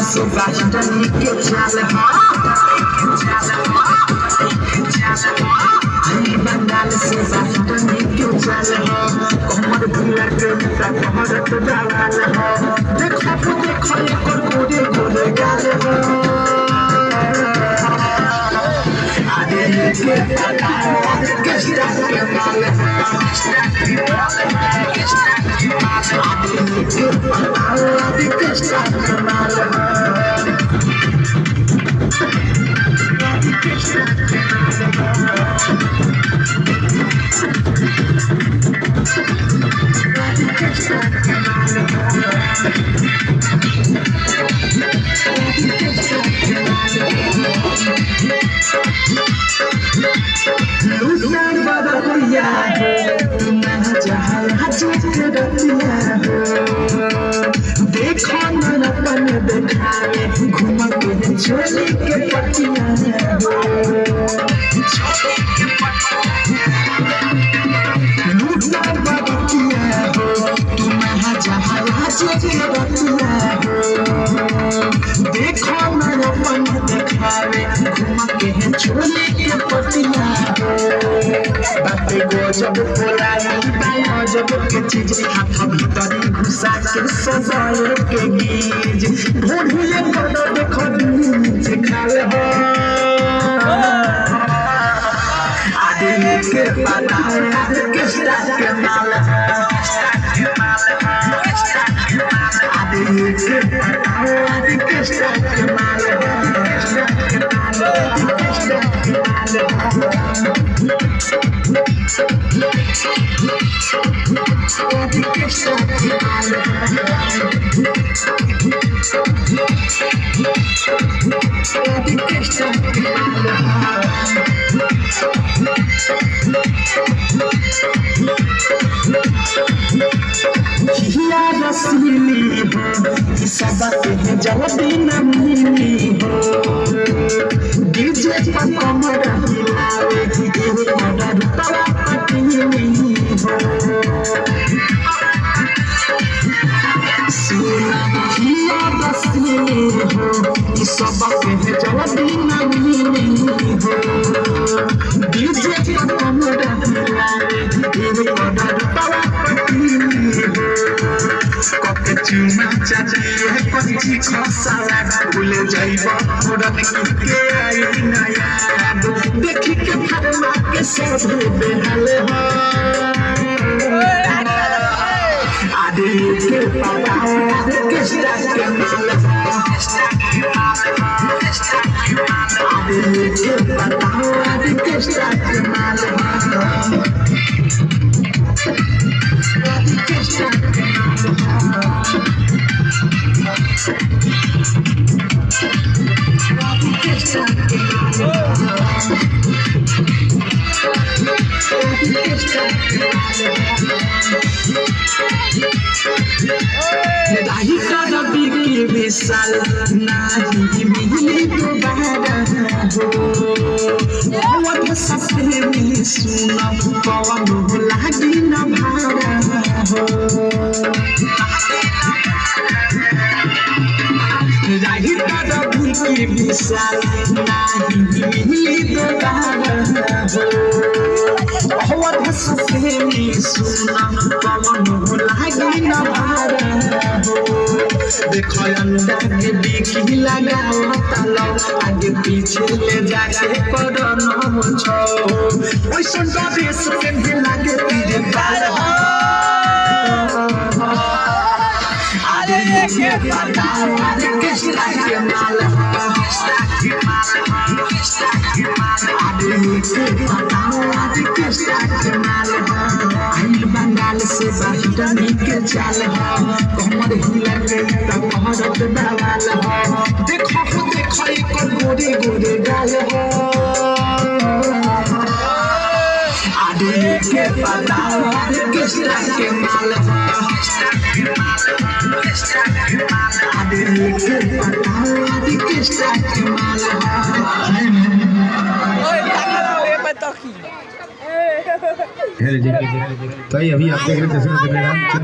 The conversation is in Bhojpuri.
से बाहर के चल बंगाल से बाहर के चल कमर भूला के कमर तो डाल देखो देखो एकर गोरे गोरे गाल आदे के स्टाइल के माल आदे के स्टाइल के माल देखो नरपन देखावे घूम के छोली के पटिया लूटा बटिया तुम जहाज के बटिया देखो नरपन देखावे घूम के छोली के पटिया बाते गजब पोलाई बायो जब के चीज हाथ भीतर घुसा के सजाए के गीज ढूंढिए कदो देखो नीचे खाले हो आदमी के पता आदमी के स्टाइल के माल आदमी के पता आदमी के स्टाइल के माल जल्दी न मिली हो डीजे पर कमर हिलावे एहो ऑर्डर तवा पटिनी हो सुना हिया बसनी हो ई सब के जल्दी न मिली हो डीजे पर कमर हिलावे एहो ऑर्डर तवा पटिनी हो कके चुमा चाहिए पंछी खसाला भूल जाइबा उड़न के आई नया देखी के फरमा के सब बेहाल हो आदे के पता आदे के स्टाइल के माल आदे के पता आदे के स्टाइल के माल विशाल नाही मिली दोबारा हो सपने में सुना पवन लागी न भारा हो की विशाल नाही मिली दोबारा हो सपने में सुना पवन लागी न भारा हो देखो अंडा के बिकी लगाओ तलो आगे पीछे ले जाके करो न छो ओइ संगा बेस के भी लागे तीरे पार आदे के पता आदे के स्टाइल के माल आदे के पता आदे के स्टाइल के माल आई बंगाल से बाहर के चाल कमर हिला के कमर डाल देखो देखो एकर गोरे गोरे गाल आदे के पता आदे के स्टाइल के माल आदे के पता आदे के स्टाइल के माल तो अभी आप देख रहे हैं